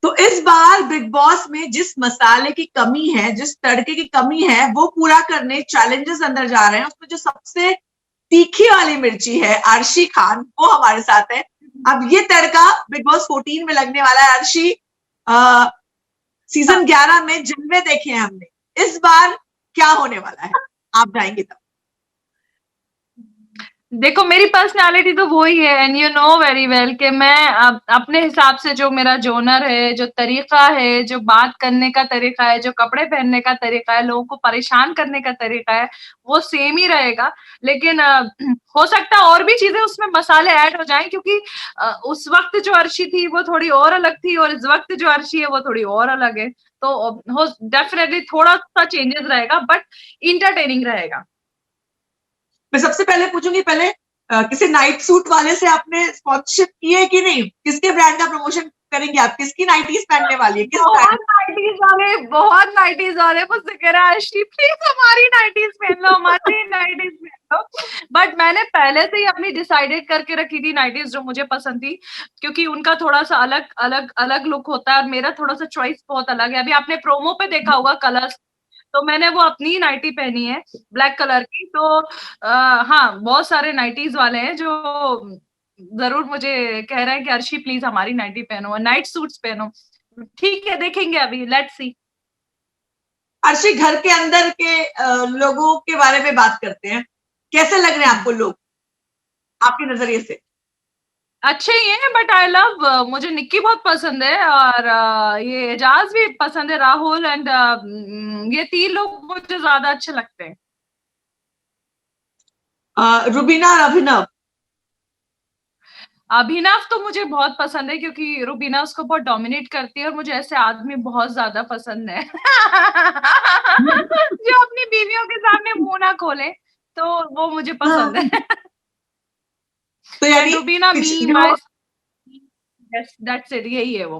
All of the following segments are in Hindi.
तो इस बार बिग बॉस में जिस मसाले की कमी है, जिस तड़के की कमी है, वो पूरा करने चैलेंजेस अंदर जा रहे हैं। उसमें जो सबसे तीखी वाली मिर्ची है अर्शी खान, वो हमारे साथ है। अब ये तड़का बिग बॉस 14 में लगने वाला है। अर्शी, सीजन 11 में जलवे देखे हैं हमने, इस बार क्या होने वाला है? आप जाएंगे तब। देखो मेरी पर्सनालिटी तो वो ही है, and you know very well कि मैं अपने हिसाब से जो मेरा जोनर है, जो तरीका है, जो बात करने का तरीका है, जो कपड़े पहनने का तरीका है, लोगों को परेशान करने का तरीका है, वो सेम ही रहेगा। लेकिन हो सकता है और भी चीजें उसमें मसाले ऐड हो जाएं, क्योंकि उस वक्त जो अर्शी थी वो थोड़ी और अलग थी, और इस वक्त जो अर्शी है वो थोड़ी और अलग है। तो हो डेफिनेटली थोड़ा सा चेंजेस रहेगा, बट इंटरटेनिंग रहेगा। मैं सबसे पहले पूछूंगी, पहले किसी नाइट सूट वाले से आपने स्पॉन्सरशिप की है कि नहीं? किसके ब्रांड का प्रमोशन करेंगे आप? किसकी नाइटीज पहनने वाली है? किस ब्रांड? बहुत नाइटीज वाले मुझसे कह रहा है अर्शी प्लीज हमारी नाइटीज पहन लो, हमारी नाइटीज पहन लो। बट मैंने पहले से ही अपनी डिसाइडेड करके रखी थी नाइटीज जो मुझे पसंद थी, क्योंकि उनका थोड़ा सा अलग अलग अलग लुक होता है, और मेरा थोड़ा सा चॉइस बहुत अलग है। अभी आपने प्रोमो पे देखा होगा कलर्स, तो मैंने वो अपनी नाइटी पहनी है ब्लैक कलर की। तो हाँ, बहुत सारे नाइटीज वाले हैं जो जरूर मुझे कह रहे हैं कि अर्शी प्लीज हमारी नाइटी पहनो, नाइट सूट्स पहनो। ठीक है, देखेंगे, अभी लेट्स सी। अर्शी, घर के अंदर के लोगों के बारे में बात करते हैं। कैसे लग रहे हैं आपको लोग, आपके नजरिए से? अच्छे ही हैं, बट आई लव, मुझे निक्की बहुत पसंद है, और ये एजाज भी पसंद है, राहुल एंड ये 3 लोग मुझे ज्यादा अच्छे लगते हैं। रुबीना और अभिनव? अभिनव तो मुझे बहुत पसंद है, क्योंकि रुबीना उसको बहुत डोमिनेट करती है, और मुझे ऐसे आदमी बहुत ज्यादा पसंद है जो अपनी बीवियों के सामने मुंह ना खोले, तो वो मुझे पसंद हाँ, है। तो एंड यानी रुबीना मी जो माय, दैट्स इट, यही है वो।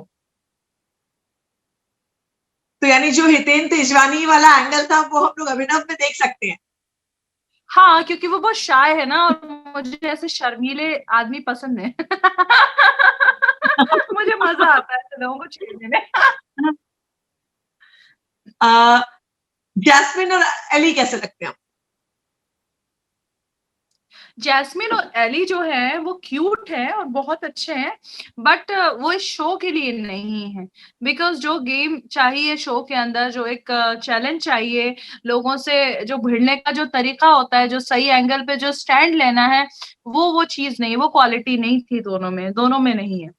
तो यानी जो हितेन तेजवानी वाला एंगल था, वो हम लोग अभिनव में देख सकते हैं। हाँ, क्योंकि वो बहुत शाय है ना, और मुझे ऐसे शर्मीले आदमी पसंद है मुझे मजा आता है ऐसे लोगों को छेड़ने में जैस्मिन और एली कैसे लगते हैं? जैस्मिन और एली जो है वो क्यूट है और बहुत अच्छे हैं, बट वो इस शो के लिए नहीं है। बिकॉज जो गेम चाहिए शो के अंदर, जो एक चैलेंज चाहिए, लोगों से जो भिड़ने का जो तरीका होता है, जो सही एंगल पे जो स्टैंड लेना है, वो चीज नहीं, वो क्वालिटी नहीं थी दोनों में नहीं है।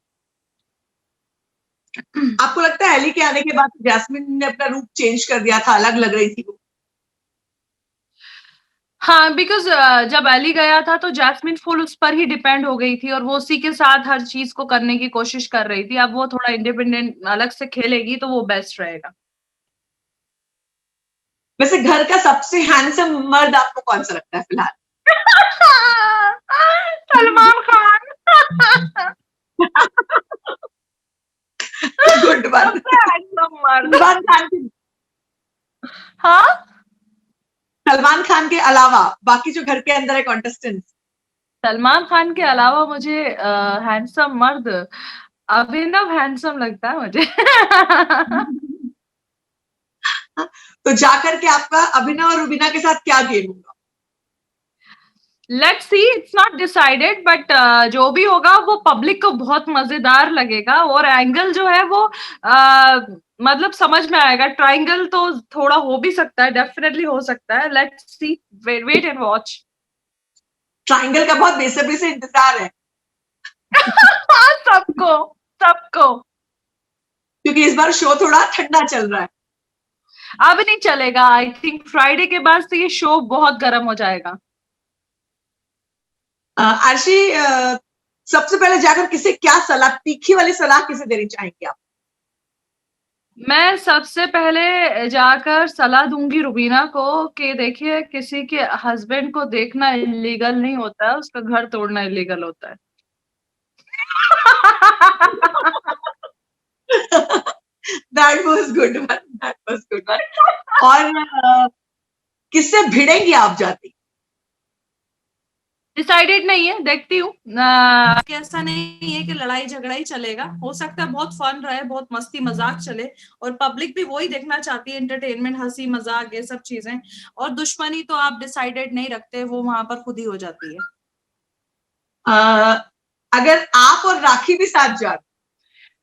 आपको लगता है एली के आने के बाद जैस्मिन ने अपना रूप चेंज कर दिया था, अलग लग रही थी वो? हाँ, बिकॉज जब एली गया था तो जैस्मिन फुल उस पर ही डिपेंड हो गई थी, और वो उसी के साथ हर चीज को करने की कोशिश कर रही थी। अब वो थोड़ा इंडिपेंडेंट अलग से खेलेगी तो वो बेस्ट रहेगा। वैसे घर का सबसे हैंडसम मर्द आपको कौन सा लगता है फिलहाल? Salman Khan good one. सबसे हैंडसम मर्द। सलमान खान के हाँ, सलमान खान के अलावा बाकी जो घर के अंदर है कॉन्टेस्टेंट्स? सलमान खान के अलावा मुझे हैंडसम मर्द अभिनव हैंडसम लगता है मुझे तो जाकर के आपका अभिनव और रुबीना के साथ क्या गेम होगा? Let's see, it's not decided, but जो भी होगा वो पब्लिक को बहुत मजेदार लगेगा, और एंगल जो है वो मतलब समझ में आएगा। ट्रायंगल तो थोड़ा हो भी सकता है, डेफिनेटली हो सकता है। Let's see, wait and watch triangle का बहुत बेसब्री से इंतजार है, सबको सबको। क्योंकि इस बार शो थोड़ा ठंडा चल रहा है। अब नहीं चलेगा, आई थिंक फ्राइडे के बाद से ये शो बहुत गर्म हो जाएगा। आरशी, सबसे पहले जाकर किसे क्या सलाह, तीखी वाली सलाह किसे देनी चाहेंगे आप? मैं सबसे पहले जाकर सलाह दूंगी रुबीना को कि देखिए, किसी के हस्बैंड को देखना इलीगल नहीं होता है, उसका घर तोड़ना इलीगल होता है that was good one, that was good one. और किससे भिड़ेंगी आप जाती? डिसाइडेड नहीं है, देखती हूँ। ऐसा नहीं है कि लड़ाई झगड़ा ही चलेगा, हो सकता है बहुत फन रहे, बहुत मस्ती मजाक चले, और पब्लिक भी वही देखना चाहती है, एंटरटेनमेंट, हंसी मजाक, ये सब चीजें। और दुश्मनी तो आप डिसाइडेड नहीं रखते, वो वहां पर खुद ही हो जाती है। अगर आप और राखी भी साथ जा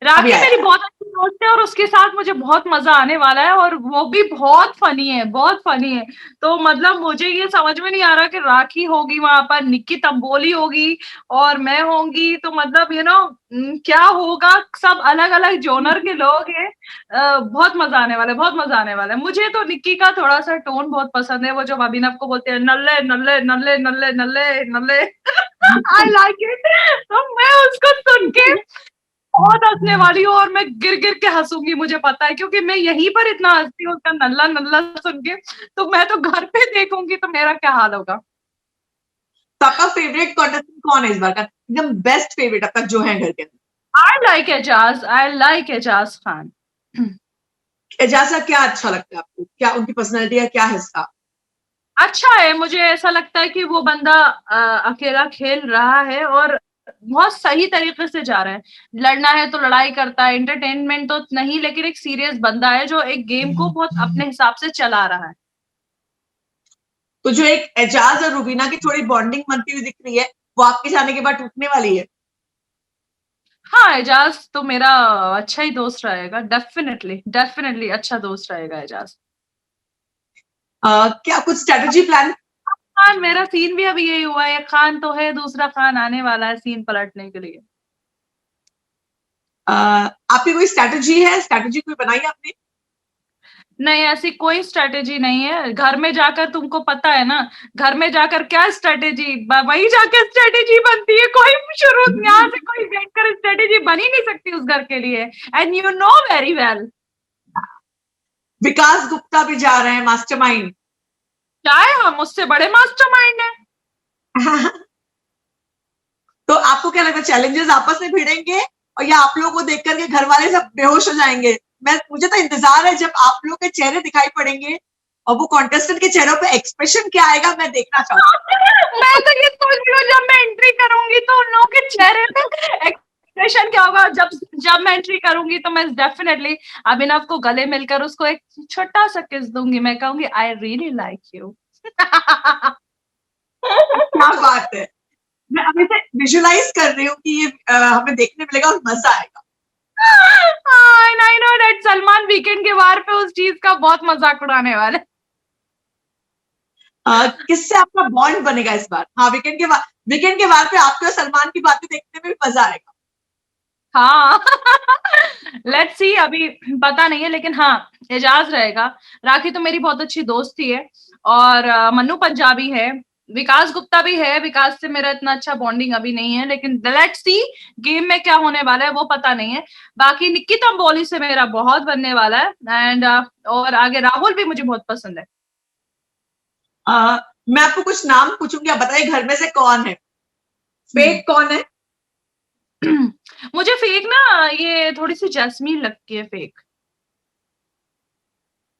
अभी राखी मेरी आया बहुत अच्छी दोस्त है, और उसके साथ मुझे बहुत मजा आने वाला है, और वो भी बहुत फनी है, बहुत फनी है। तो मतलब मुझे ये समझ में नहीं आ रहा कि राखी होगी वहां पर, निक्की तंबोली होगी, और मैं होंगी, तो मतलब क्या होगा। सब अलग अलग जोनर के लोग हैं। बहुत मजा आने वाला है, बहुत मजा आने वाला है। मुझे तो निक्की का थोड़ा सा टोन बहुत पसंद है, वो जो अभिनव को बोलते हैं नल्ले नल्ले नल्ले नल्ले नल्ले नल्ले। I like it. तो मैं उसको सुन के बहुत हंसने वाली हूँ, और मैं गिर गिर के हंसूंगी, मुझे पता है, क्योंकि मैं यहीं पर इतना हंसती हूँ उसका नल्ला नल्ला सुन के। तो मैं तो घर पे देखूंगी तो मेरा क्या हाल होगा। तो आपका फेवरेट कॉन्टेस्टेंट कौन है इस बार का, एकदम बेस्ट फेवरेट अब तक जो है घर के अंदर? I like Ejaz Khan. एजाज का क्या अच्छा लगता है आपको, क्या उनकी पर्सनैलिटी का क्या हिस्सा? अच्छा है, मुझे ऐसा लगता है कि वो बंदा अकेला खेल रहा है, और बहुत सही तरीके से जा रहा है। लड़ना है तो लड़ाई करता है, एंटरटेनमेंट तो नहीं, लेकिन एक सीरियस बंदा है जो एक गेम को बहुत अपने हिसाब से चला रहा है। तो जो एक एजाज और रुबीना की थोड़ी बॉन्डिंग बनती हुई दिख रही है, वो आपके जाने के बाद टूटने वाली है? हाँ, एजाज तो मेरा अच्छा ही दोस्त रहेगा, डेफिनेटली डेफिनेटली अच्छा दोस्त रहेगा एजाज। क्या कुछ स्ट्रेटेजी प्लान? खान, मेरा सीन भी अभी यही हुआ है, खान तो है, दूसरा खान आने वाला है सीन पलटने के लिए। आपकी कोई स्ट्रेटेजी है, स्ट्रेटेजी कोई बनाई है आपने? नहीं, ऐसी कोई स्ट्रेटेजी नहीं है। घर में जाकर तुमको पता है ना, घर में जाकर क्या स्ट्रेटेजी, वही जाकर स्ट्रेटेजी बनती है। कोई शुरू यहाँ से कोई देखकर स्ट्रेटेजी बन ही नहीं सकती उस घर के लिए, and you know very well. Vikas Gupta भी जा रहे हैं मास्टरमाइंड। चाहे हम उससे बड़े मास्टरमाइंड हैं। तो आपको क्या लगता है, चैलेंजेस आपस में भिड़ेंगे और या आप लोगों को देख करके घर वाले सब बेहोश हो जाएंगे? मुझे तो इंतजार है जब आप लोग के चेहरे दिखाई पड़ेंगे और वो कॉन्टेस्टेंट के चेहरों पे एक्सप्रेशन क्या आएगा, मैं देखना चाहूंगी। मैं तो ये सोच रही हूँ, जब मैं एंट्री करूंगी तो उन लोगों के चेहरे पे एक्सप्रेशन क्या होगा। जब जब मैं एंट्री करूंगी तो मैं डेफिनेटली अभिनव को गले मिलकर उसको एक छोटा सा किस दूंगी, मैं कहूंगी आई रियली लाइक यू। क्या बात है, मैं अभी से विजुलाइज कर रही हूँ कि ये हमें देखने मिलेगा और मजा आएगा। I know that Salman weekend के वार पे उस चीज का बहुत मजाक उड़ाने वाले। किससे आपका बॉन्ड बनेगा इस बार? हाँ, वीकेंड के बाद पे आपके और सलमान की बातें देखने में भी मजा आएगा। हाँ। लेट्स सी, अभी पता नहीं है, लेकिन हाँ, एजाज रहेगा। राखी तो मेरी बहुत अच्छी दोस्ती है, और मन्नू पंजाबी है, विकास गुप्ता भी है। विकास से मेरा इतना अच्छा बॉन्डिंग अभी नहीं है, लेकिन लेट्स सी गेम में क्या होने वाला है वो पता नहीं है। बाकी निक्की तंबोली से मेरा बहुत बनने वाला है, एंड और आगे राहुल भी मुझे बहुत पसंद है। मैं आपको कुछ नाम पूछूंगी, आप बताइए घर में से कौन है फेक, कौन है? मुझे फेक ना, ये थोड़ी सी जैस्मीन लगती है फेक।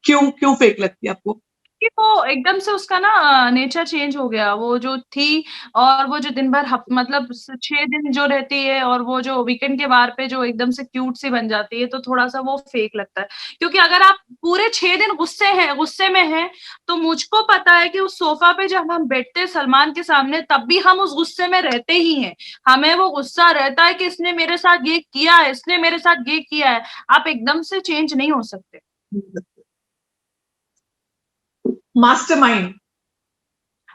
क्यों क्यों फेक लगती है आपको? कि वो एकदम से उसका ना नेचर चेंज हो गया, वो जो थी, और वो जो दिन भर मतलब 6 दिन जो रहती है, और वो जो वीकेंड के बार पे जो एकदम से क्यूट सी बन जाती है, तो थोड़ा सा वो फेक लगता है। क्योंकि अगर आप पूरे 6 दिन गुस्से में हैं, तो मुझको पता है कि उस सोफा पे जब हम बैठते हैं सलमान के सामने, तब भी हम उस गुस्से में रहते ही हैं। हमें वो गुस्सा रहता है कि इसने मेरे साथ ये किया है, इसने मेरे साथ ये किया है। आप एकदम से चेंज नहीं हो सकते। Mastermind?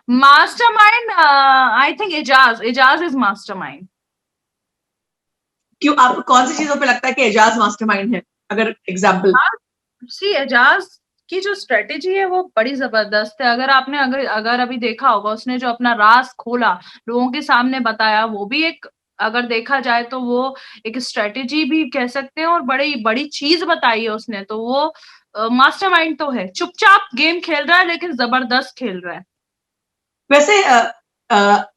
Mastermind, I think Eijaz is mastermind. क्यों, आपको कौन सी चीजों पे लगता है कि एजाज मास्टरमाइंड है, अगर एग्जाम्पल? सी एजाज की जो स्ट्रेटेजी है वो बड़ी जबरदस्त है। अगर आपने अगर अगर अभी देखा होगा, उसने जो अपना राज खोला, लोगों के सामने बताया, वो भी एक, अगर देखा जाए तो वो एक स्ट्रेटेजी भी कह सकते हैं, और बड़ी बड़ी चीज बताई है उसने। तो वो मास्टरमाइंड तो है, चुपचाप गेम खेल रहा है, लेकिन जबरदस्त खेल रहा है। वैसे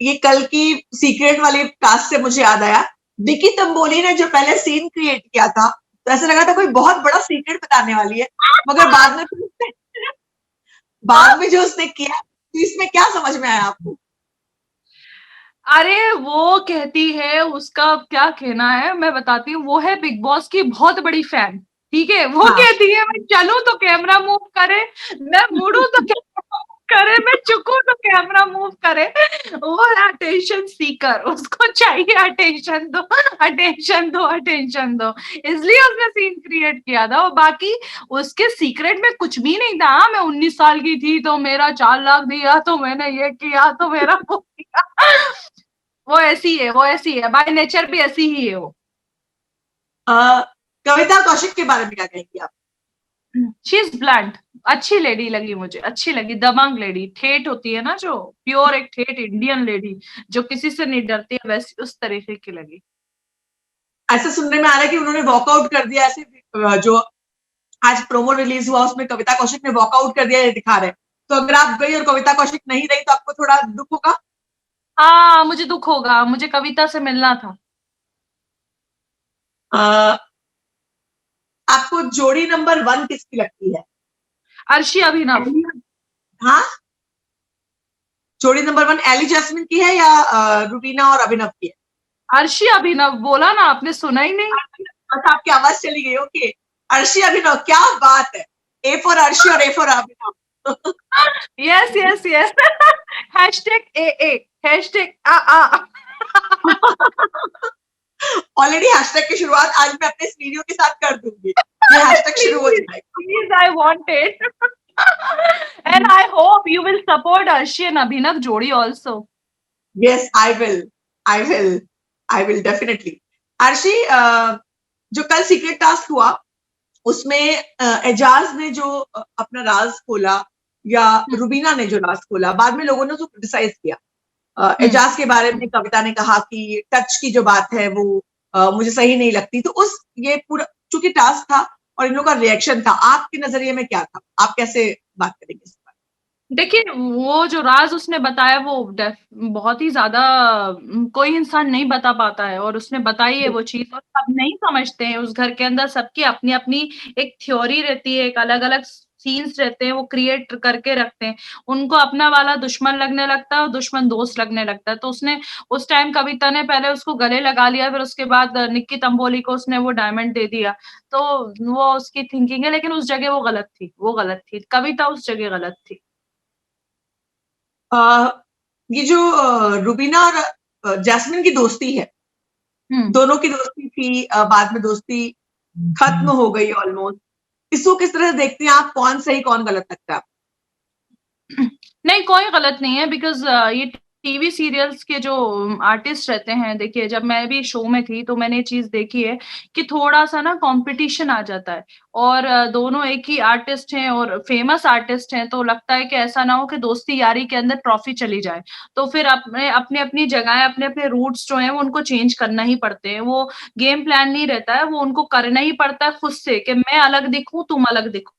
ये कल की सीक्रेट वाली टास्क से मुझे याद आया, विकी तंबोली ने जो पहले सीन क्रिएट किया था, तो ऐसा लगा था कोई बहुत बड़ा सीक्रेट बताने वाली है, मगर बाद में जो उसने किया, तो इसमें क्या समझ में आया आपको? अरे वो कहती है, उसका क्या कहना है मैं बताती हूँ, वो है बिग बॉस की बहुत बड़ी फैन, ठीक है। वो हाँ। कहती है मैं चलूं तो कैमरा मूव करे, मैं मुड़ू तो कैमरा मूव करे, मैं झुकूं तो कैमरा मूव करे। वो अटेंशन सीकर, उसको चाहिए अटेंशन दो, अटेंशन दो, अटेंशन दो। इसलिए उसने सीन क्रिएट किया था। और बाकी उसके सीक्रेट में कुछ भी नहीं था। हाँ, मैं 19 साल की थी तो मेरा 4 लाख दिया, तो मैंने ये किया, तो मेरा वो किया। वो ऐसी है, वो ऐसी है, बाय नेचर भी ऐसी ही है वो। अ, कविता कौशिक के बारे में क्या कहेंगी आप? शी इज ब्लंट, अच्छी लेडी लगी मुझे, अच्छी लगी, दबंग लेडी, ठेठ होती है ना जो, प्योर एक ठेठ इंडियन लेडी, जो किसी से नहीं डरती है, वैसी उस तरीके की लगी। ऐसा सुनने में आ रहा है कि उन्होंने वॉकआउट कर दिया, ऐसे जो आज प्रोमो रिलीज हुआ उसमें कविता कौशिक ने वॉकआउट कर दिया, ये दिखा रहे हैं। तो अगर आप गई और कविता कौशिक नहीं रही तो आपको थोड़ा दुख होगा? हाँ, मुझे दुख होगा, मुझे कविता से मिलना था। अ, आपको जोड़ी नंबर 1 किसकी लगती है? अर्शी अभिनव। हाँ, जोड़ी नंबर 1 एली जैस्मिन की है या रुबीना और अभिनव की है? अर्शी अभिनव बोला ना आपने, सुना ही नहीं। बस आपकी आवाज चली गई। ओके, अर्शी अभिनव, क्या बात है। ए फॉर अर्शी और A for Abhinav. Yes yes yes. Hashtag A, hashtag आ। ऑलरेडी हैशटैग की शुरुआत आज मैं अपने इस वीडियो के साथ कर दूंगी। ये हैशटैग शुरू हो Please, जाएगा। please, I want it. And I hope you will support Arshi and Abhinav Jodi also. Yes, I will, I will, I will definitely. Arshi, जो कल सीक्रेट टास्क हुआ उसमें एजाज ने जो अपना राज खोला, या रुबीना ने जो राज खोला, बाद में लोगों ने उसको क्रिटिसाइज किया। एजाज के बारे में कविता ने कहा कि टच की जो बात है वो मुझे सही नहीं लगती। तो उस ये पूरा चूंकि टास्क था और इन लोगों का रिएक्शन था, आपके नजरिए में क्या था? आप कैसे बात करेंगे इस पर? देखिए, वो जो राज उसने बताया वो बहुत ही ज्यादा कोई इंसान नहीं बता पाता है, और उसने बताई है वो चीज, और सब नहीं समझते हैं। उस घर के अंदर सबकी अपनी अपनी एक थ्योरी रहती है, एक अलग अलग सीन्स रहते हैं, वो क्रिएट करके रखते हैं। उनको अपना वाला दुश्मन लगने लगता है और दुश्मन दोस्त लगने लगता है। तो उसने उस टाइम कविता ने पहले उसको गले लगा लिया, फिर उसके बाद निक्की तंबोली को उसने वो डायमंड दे दिया। तो वो उसकी थिंकिंग है, लेकिन उस जगह वो गलत थी, वो गलत थी, कविता उस जगह गलत थी। ये जो रुबीना और जैस्मिन की दोस्ती है, दोनों की दोस्ती थी, बाद में दोस्ती खत्म हो गई ऑलमोस्ट। इसको किस तरह से देखते हैं आप? कौन सही कौन गलत लगता है आपको? नहीं, कोई गलत नहीं है, बिकॉज ये टीवी सीरियल्स के जो आर्टिस्ट रहते हैं, देखिए जब मैं भी शो में थी तो मैंने ये चीज देखी है कि थोड़ा सा ना कंपटीशन आ जाता है। और दोनों एक ही आर्टिस्ट हैं और फेमस आर्टिस्ट हैं, तो लगता है कि ऐसा ना हो कि दोस्ती यारी के अंदर ट्रॉफी चली जाए। तो फिर अपने अपने अपनी जगह, अपने अपने रूट्स जो हैं वो उनको चेंज करना ही पड़ते हैं। वो गेम प्लान नहीं रहता है, वो उनको करना ही पड़ता है खुद से, कि मैं अलग दिखूं, तुम अलग दिखो।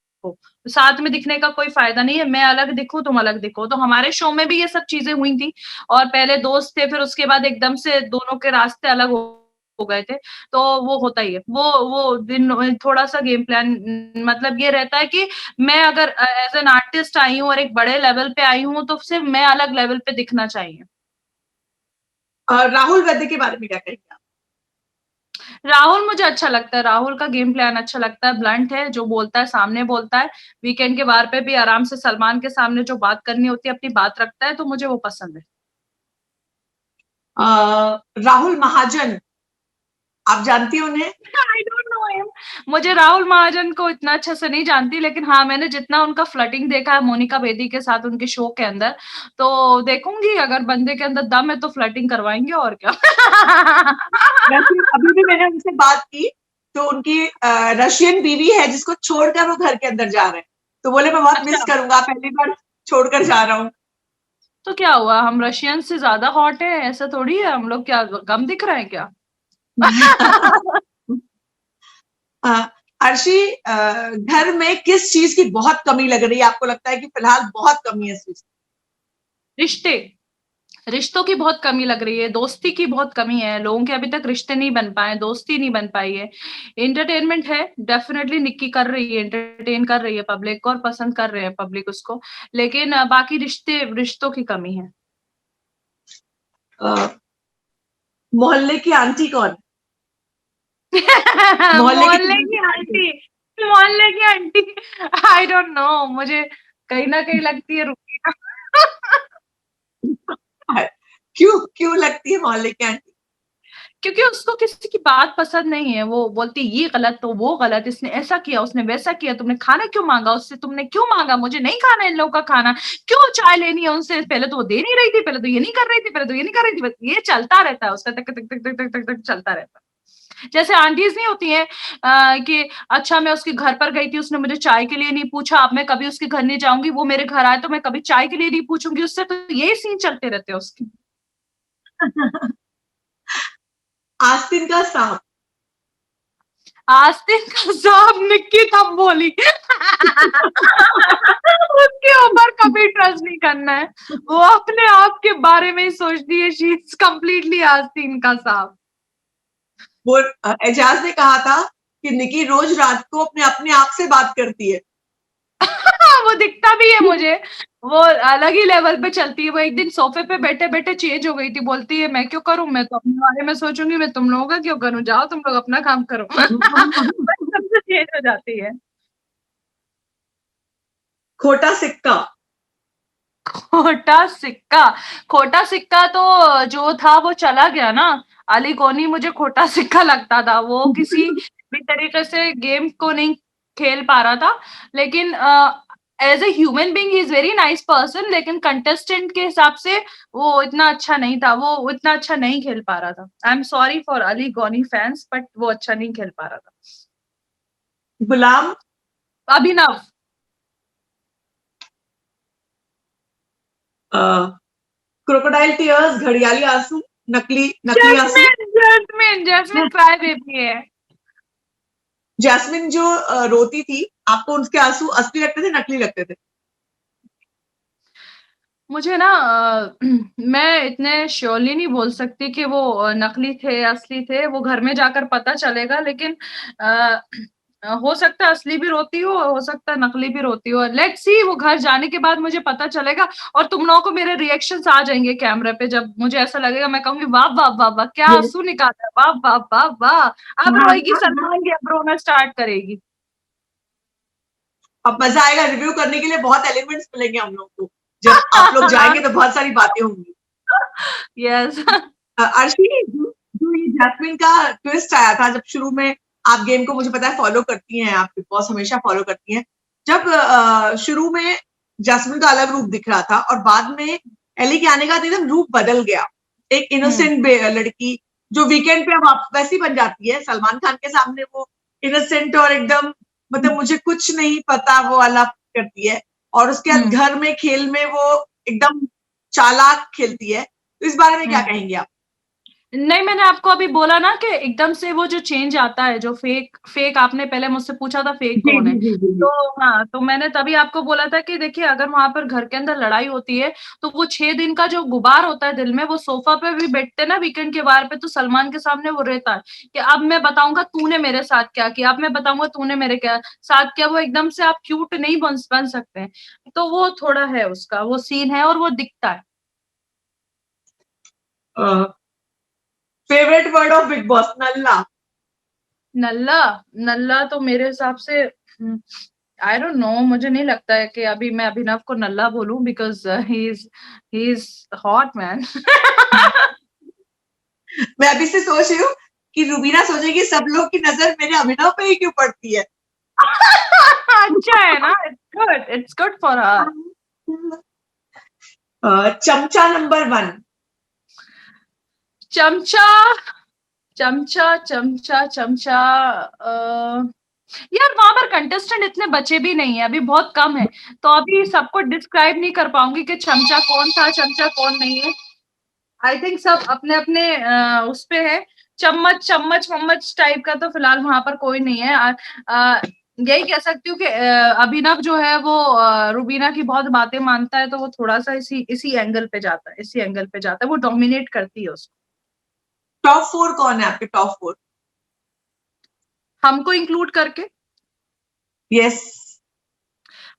साथ में दिखने का कोई फायदा नहीं है, मैं अलग दिखूं, तुम अलग दिखो। तो हमारे शो में भी ये सब चीजें हुई थी, और पहले दोस्त थे, फिर उसके बाद एकदम से दोनों के रास्ते अलग हो गए थे। तो वो होता ही है, वो दिन थोड़ा सा गेम प्लान, मतलब ये रहता है कि मैं अगर एज एन आर्टिस्ट आई हूँ और एक बड़े लेवल पे आई हूँ, तो सिर्फ मैं अलग लेवल पे दिखना चाहिए। राहुल वैद्य के बारे में क्या कहेंगे आप? राहुल मुझे अच्छा लगता है, राहुल का गेम प्लान अच्छा लगता है, ब्लंट है, जो बोलता है सामने बोलता है। वीकेंड के बार पे भी आराम से सलमान के सामने जो बात करनी होती है अपनी बात रखता है, तो मुझे वो पसंद है। राहुल महाजन, आप जानती हैं उन्हें? I don't know him. मुझे राहुल महाजन को इतना अच्छा से नहीं जानती, लेकिन हाँ, मैंने जितना उनका फ्लर्टिंग देखा है मोनिका बेदी के साथ उनके शो के अंदर, तो देखूंगी, अगर बंदे के अंदर दम है तो फ्लर्टिंग करवाएंगे, और क्या। वैसे अभी भी मैंने उनसे बात की, तो उनकी रशियन बीवी है जिसको छोड़कर वो घर के अंदर जा रहे हैं। तो बोले मैं बहुत मिस अच्छा, करूंगा, पहली बार छोड़कर जा रहा हूँ। तो क्या हुआ, हम रशियन से ज्यादा हॉट है, ऐसा थोड़ी है, हम लोग क्या कम दिख रहे हैं क्या? अर्शी, घर में किस चीज की बहुत कमी लग रही है? आपको लगता है कि फिलहाल बहुत कमी है इस चीज रिश्ते, रिश्तों की बहुत कमी लग रही है, दोस्ती की बहुत कमी है, लोगों के अभी तक रिश्ते नहीं बन पाए, दोस्ती नहीं बन पाई है। एंटरटेनमेंट है, डेफिनेटली निक्की कर रही है, एंटरटेन कर रही है पब्लिक को, और पसंद कर रहे हैं पब्लिक उसको, लेकिन बाकी रिश्तों की कमी है। मोहल्ले की आंटी कौन? मोहल्ले की आंटी, मोहल्ले की आंटी, आई डोंट नो, मुझे कहीं ना कहीं लगती है रुबीना। क्यों क्यों लगती है मोहल्ले की आंटी? क्योंकि उसको किसी की बात पसंद नहीं है, वो बोलती ये गलत तो वो गलत, इसने ऐसा किया उसने वैसा किया, तुमने खाना क्यों मांगा उससे, तुमने क्यों मांगा, मुझे नहीं खाना इन लोगों का खाना, क्यों चाय लेनी है उनसे, पहले तो वो दे नहीं रही थी, पहले तो ये नहीं कर रही थी, पहले तो ये नहीं कर रही थी, बस ये चलता रहता है उसका, तक तक तक तक तक तक तक चलता रहता है। जैसे आंटीज नहीं होती हैं कि अच्छा मैं उसके घर पर गई थी, उसने मुझे चाय के लिए नहीं पूछा, अब मैं कभी उसके घर नहीं जाऊंगी, वो मेरे घर आए तो मैं कभी चाय के लिए नहीं पूछूंगी उससे, तो यही सीन चलते रहते हैं उसके। आस्तीन का सांप। आस्तीन का सांप निक्की थम्बोली। उसके ऊपर कभी ट्रस्ट नहीं करना है, वो अपने आप के बारे में ही सोचती है, शी इज कंप्लीटली आस्तीन का सांप। वो एजाज ने कहा था कि निकी रोज रात को अपने अपने आप से बात करती है। वो दिखता भी है मुझे, वो अलग ही लेवल पे चलती है। वो एक दिन सोफे पे बैठे बैठे चेंज हो गई थी, बोलती है मैं क्यों करूं, मैं तो अपने बारे में सोचूंगी, मैं तुम लोगों का क्यों करूं, जाओ तुम लोग अपना काम करो। बस सबसे चेंज हो जाती है। खोटा सिक्का। खोटा सिक्का, खोटा सिक्का तो जो था वो चला गया ना। अली गोनी मुझे खोटा सिक्का लगता था, वो किसी भी तरीके से गेम को नहीं खेल पा रहा था, लेकिन as a human being he is very nice person, लेकिन कंटेस्टेंट के हिसाब से वो इतना अच्छा नहीं था, वो इतना अच्छा नहीं खेल पा रहा था। I am sorry for Ali गोनी फैंस, बट वो अच्छा नहीं खेल पा रहा था। गुलाम। अभिनव। क्रोकोडाइल टीयर्स, घड़ियाली आंसू, नकली नकली आंसू। जैस्मिन, जैस्मिन, जैस्मिन क्राई बेबी है। जैस्मिन जो रोती थी, आपको उसके आंसू असली लगते थे नकली लगते थे? मुझे ना मैं इतने श्योरली नहीं बोल सकती कि वो नकली थे असली थे, वो घर में जाकर पता चलेगा, लेकिन अ, हो सकता है असली भी रोती हो सकता है नकली भी रोती हो, लेट्स सी, वो घर जाने के बाद मुझे पता चलेगा, और तुम लोगों को मेरे रिएक्शंस आ जाएंगे कैमरे पे, जब मुझे ऐसा लगेगा मैं कहूंगी वाह वाह वाह वाह, क्या Yes. आंसू निकाला, वाह वाह वाह वाह, अब हाँ, रोएगी, सलमान की अब रोना स्टार्ट करेगी। अब मजा आएगा, रिव्यू करने के लिए बहुत एलिमेंट्स मिलेंगे हम लोग को। जब आप लोग जाएंगे तो बहुत सारी बातें होंगी। यस। अर्शी, जो ये जैस्मिन का ट्विस्ट आया था, जब शुरू में आप गेम को मुझे पता है फॉलो करती हैं, आप बिग बॉस हमेशा फॉलो करती हैं, जब शुरू में जैस्मिन का अलग रूप दिख रहा था और बाद में एली के आने का एकदम रूप बदल गया, एक इनोसेंट लड़की जो वीकेंड पे अब आप वैसी बन जाती है, सलमान खान के सामने वो इनोसेंट और एकदम मतलब मुझे कुछ नहीं पता वो वाला करती है, और उसके बाद घर में खेल में वो एकदम चालाक खेलती है। तो इस बारे में क्या कहेंगे आप? नहीं, मैंने आपको अभी बोला ना कि एकदम से वो जो चेंज आता है, जो फेक फेक आपने पहले मुझसे पूछा था फेक जी कौन है, जी जी जी जी। तो हाँ, तो मैंने तभी आपको बोला था कि देखिए अगर वहां पर घर के अंदर लड़ाई होती है, तो वो 6 दिन का जो गुबार होता है दिल में, वो सोफा पे भी बैठते ना वीकेंड के बार पे, तो सलमान के सामने वो रहता है कि अब मैं बताऊंगा तूने मेरे साथ क्या किया, अब मैं बताऊंगा तूने मेरे क्या साथ किया, वो एकदम से आप क्यूट नहीं बन सकते हैं, तो वो थोड़ा है उसका वो सीन है और वो दिखता है। Favourite word of Bigg Boss? नल्ला। नल्ला, नल्ला तो मेरे हिसाब से आई डोंट नो, मुझे नहीं लगता है कि अभी मैं अभिनव को नल्ला बोलूं, because he is hot man. मैं अभी से सोच रही हूँ कि रुबीना सोचेगी सब लोग की नजर मेरे अभिनव पे ही क्यों पड़ती है। अच्छा है ना, इट्स गुड फॉर हर। चमचा नंबर 1। चमचा, चमचा चमचा चमचा, यार वहां पर कंटेस्टेंट इतने बचे भी नहीं है, अभी बहुत कम है, तो अभी सबको डिस्क्राइब नहीं कर पाऊंगी कि चमचा कौन था चमचा कौन नहीं है। आई थिंक सब अपने अपने उस पे है। चम्मच चम्मच वम्मच टाइप का तो फिलहाल वहां पर कोई नहीं है। यही कह सकती हूँ कि अभिनव जो है वो रुबीना की बहुत बातें मानता है, तो वो थोड़ा सा इसी इसी एंगल पे जाता है, इसी एंगल पे जाता है, वो डोमिनेट करती है उसको। टॉप 4 कौन है आपके? टॉप 4? हमको इंक्लूड करके? यस।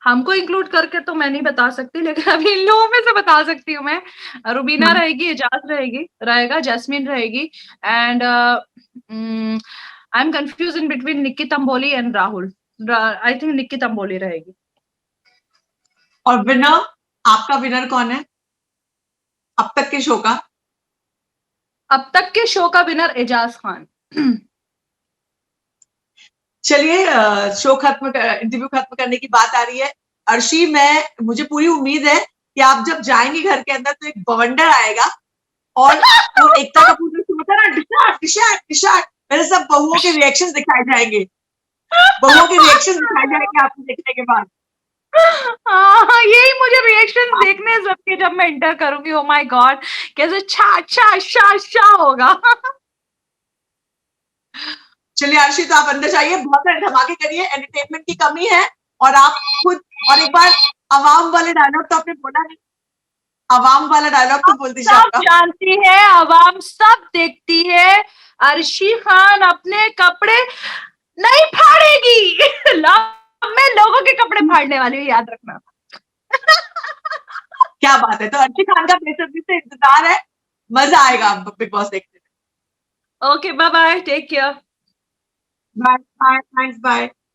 हमको इंक्लूड करके तो मैं नहीं बता सकती, लेकिन अभी इन लोगों में से बता सकती हूँ मैं। रुबीना रहेगी, एजाज रहेगा, जैस्मिन रहेगी, and I am confuse in between Nikki Tamboli and Rahul. I think Nikki Tamboli रहेगी। और विनर, आपका विनर कौन है अब तक के शो का? अब तक के शो का विनर एजाज खान। चलिए, शो खत्म इंटरव्यू खत्म करने की बात आ रही है। अर्शी, मुझे पूरी उम्मीद है कि आप जब जाएंगे घर के अंदर तो एक बवंडर आएगा और वो एकता कपूर जो शो था ना, डिशाट डिशाट डिशाट, मेरे सब बहुओं के रिएक्शन दिखाए जाएंगे, बहुओं के रिएक्शन दिखाए जाएंगे आपको देखने के बाद। हाँ, यही मुझे रिएक्शन देखने हैं सबके जब मैं एंटर करूंगी। ओ माय गॉड, कैसे छा छा शा शा होगा। चलिए अर्शी, तो आप अंदर जाइए, बहुत सारे धमाके करिए, एंटरटेनमेंट की कमी है। और आप खुद, और एक बार अवाम वाले डायलॉग तो आपने बोला नहीं, अवाम वाला डायलॉग तो बोल दीजिए सब आपका। जानती है, अवाम सब देखती है, अर्शी खान अपने कपड़े नहीं फाड़ेगी। मैं लोगों के कपड़े फाड़ने वाली हूँ, याद रखना। क्या बात है, तो अर्शी खान का बेसब्री से इंतजार है, मजा आएगा बिग बॉस देखने में। Okay, bye bye, take care. Bye bye, thanks, bye.